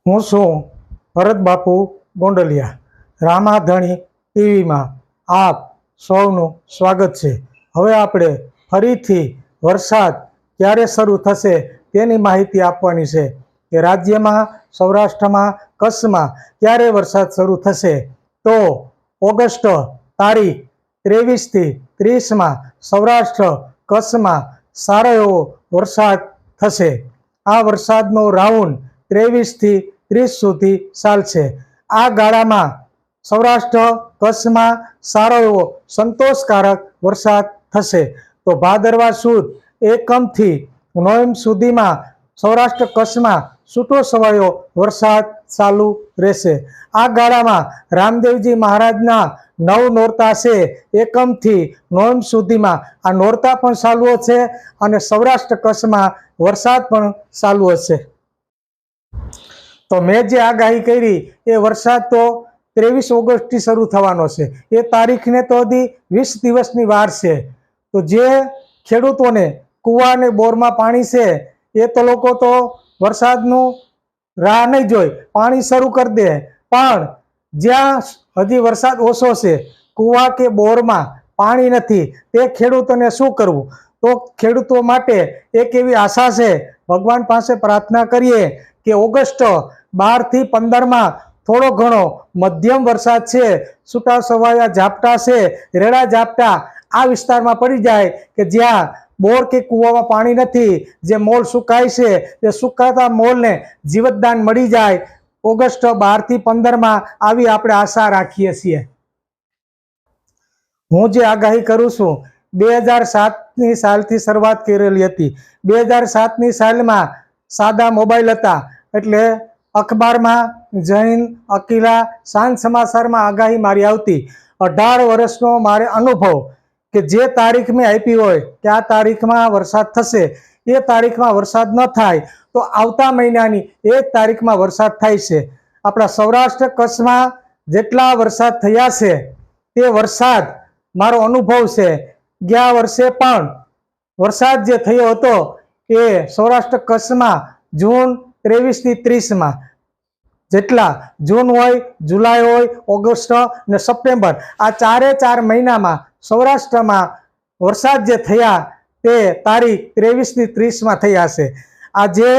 હું છું ભરત બાપુ ગોંડલિયા. રામાધણી ટીવીમાં આપ સૌનું સ્વાગત છે. હવે આપણે ફરીથી વરસાદ ક્યારે શરૂ થશે તેની માહિતી આપવાની છે કે રાજ્યમાં, સૌરાષ્ટ્રમાં, કચ્છમાં ક્યારે વરસાદ શરૂ થશે. તો ઓગસ્ટ તારીખ 23થી 30માં સૌરાષ્ટ્ર, કચ્છમાં સારો એવો વરસાદ થશે. આ વરસાદનો રાઉન્ડ 23થી 30 સુધી ચાલશે. આ ગાળામાં સૌરાષ્ટ્ર, કચ્છમાં સારો એવો સંતોષકારક વરસાદ થશે. તો ભાદરવા સુદ એકમથી નોવેમ્બર સુધીમાં સૌરાષ્ટ્ર, કચ્છમાં છૂટો છવાયો વરસાદ ચાલુ રહેશે. આ ગાળામાં રામદેવજી મહારાજના નવ નોરતા છે. એકમથી નોવેમ્બર સુધીમાં આ નોરતા પણ ચાલુ છે અને સૌરાષ્ટ્ર, કચ્છમાં વરસાદ પણ ચાલુ હશે. તો મેં જે આગાહી કરી એ વરસાદ તો 23 ઓગસ્ટથી શરૂ થવાનો છે. એ તારીખને તો હજી 20 દિવસની વાર છે. તો જે ખેડૂતોને કૂવા અને બોરમાં પાણી છે એ તો લોકો તો વરસાદનું રાહ નહીં જોઈ, પાણી શરૂ કરી દે. પણ જ્યાં હજી વરસાદ ઓછો છે, કૂવા કે બોરમાં પાણી નથી, તે ખેડૂતોને શું કરવું? તો ખેડૂતો માટે એક એવી આશા છે, ભગવાન પાસે પ્રાર્થના કરીએ કે ઓગસ્ટ 12 થી 15માં થોડો ઘણો મધ્યમ વરસાદ છે, છૂટા છવાયા ઝાપટા છે, રેડા ઝાપટા આ વિસ્તારમાં પડી જાય કે જ્યાં બોર કે કૂવામાં પાણી નથી, જે મોલ સુકાય છે તે સુકાતા મોલને જીવતદાન મળી જાય. ઓગસ્ટ 12 થી 15માં આવી આપણે આશા રાખીએ છીએ. હું જે આગાહી કરું છું 2007ની સાલથી શરૂઆત કરેલી હતી. 2007ની સાલમાં સાદા મોબાઈલ હતા, એટલે અખબારમાં જૈન, અકીલા, સાંજ સમાચારમાં આગાહી મારી આવતી. 18 વર્ષનો મારે અનુભવ કે જે તારીખ મેં આપી હોય કે આ તારીખમાં વરસાદ થશે, એ તારીખમાં વરસાદ ન થાય તો આવતા મહિનાની એ તારીખમાં વરસાદ થાય છે. આપણા સૌરાષ્ટ્ર, કચ્છમાં જેટલા વરસાદ થયા છે તે વરસાદ મારો અનુભવ છે. ગયા વર્ષે પણ વરસાદ જે થયો હતો એ સૌરાષ્ટ્ર, કચ્છમાં જૂન 23થી 30માં જેટલા જૂન હોય, જુલાઈ હોય, ઓગસ્ટ અને સપ્ટેમ્બર આ 4 મહિનામાં સૌરાષ્ટ્રમાં વરસાદ જે થયા તે તારીખ 23થી 30માં થયા છે. આ જે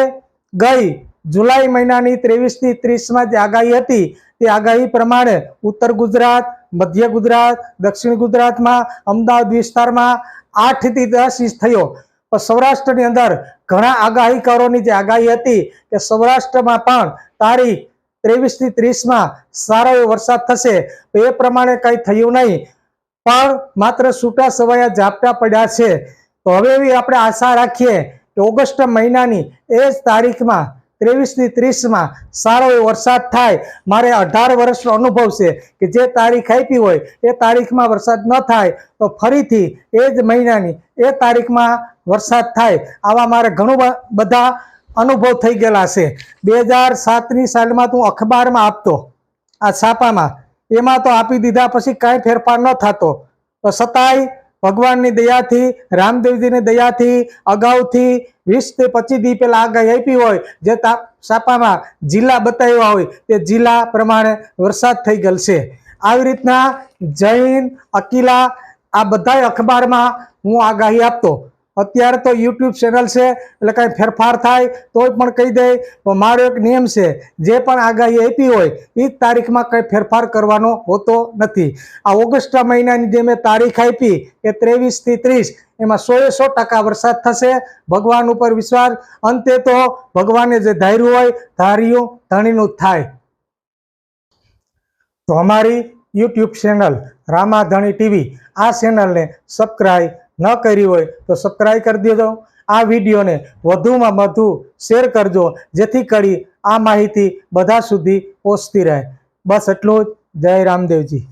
ગઈ જુલાઈ મહિનાની 23થી 30માં જે આગાહી હતી તે આગાહી પ્રમાણે ઉત્તર ગુજરાત, મધ્ય ગુજરાત, દક્ષિણ ગુજરાતમાં, અમદાવાદ વિસ્તારમાં 8 થી 10 ઇંચ થયો. પણ સૌરાષ્ટ્રની અંદર ઘણા આગાહીકારોની જે આગાહી હતી કે સૌરાષ્ટ્રમાં પણ તારીખ 23થી 30માં સારો એવો વરસાદ થશે, તો એ પ્રમાણે કંઈ થયું નહીં, પણ માત્ર છૂટા છવાયા ઝાપટા પડ્યા છે. તો હવે એવી આપણે આશા રાખીએ કે ઓગસ્ટ મહિનાની એ જ તારીખમાં 23થી 30માં સારો એવો વરસાદ થાય. મારે 18 વર્ષનો અનુભવ છે કે જે તારીખ આપી હોય એ તારીખમાં વરસાદ ન થાય તો ફરીથી એ જ મહિનાની એ તારીખમાં વરસાદ થાય. આવા મારે ઘણું બધા અનુભવ થઈ ગયેલા છે. 2007ની સાલમાં તો હું અખબારમાં આપતો, આ છાપામાં, એમાં તો આપી દીધા પછી કાંઈ ફેરફાર ન થતો. તો છતાંય ભગવાનની દયાથી, રામદેવજીની દયાથી અગાઉથી 20 થી 25 દી પહેલા આગાહી આપી હોય, જે છાપામાં જિલ્લા બતાવ્યા હોય તે જિલ્લા પ્રમાણે વરસાદ થઈ ગયેલ છે. આવી રીતના જૈન, અકીલા આ બધા અખબારમાં હું આગાહી આપતો. અત્યારે તો યુટ્યુબ ચેનલ છે એટલે કાંઈ ફેરફાર થાય તોય પણ કહી દે. મારો એક નિયમ છે, જે પણ આગાહી આપી હોય એ જ તારીખમાં કંઈ ફેરફાર કરવાનો હોતો નથી. આ ઓગસ્ટ મહિનાની જે મેં તારીખ આપી એ 23થી 30, એમાં 100% વરસાદ થશે. ભગવાન ઉપર વિશ્વાસ, અંતે તો ભગવાને જે ધાર્યું હોય ધાર્યું ધણીનું જ થાય. તો અમારી યુટ્યુબ ચેનલ રામાધણી ટીવી, આ ચેનલને સબસ્ક્રાઈબ ન કરી હોય તો સબસ્ક્રાઈબ કરી દેજો. આ વિડીયોને વધુમાં વધુ શેર કરજો, જેથી કરી આ માહિતી બધા સુધી પહોંચતી રહે. બસ એટલું જ. જય રામદેવજી.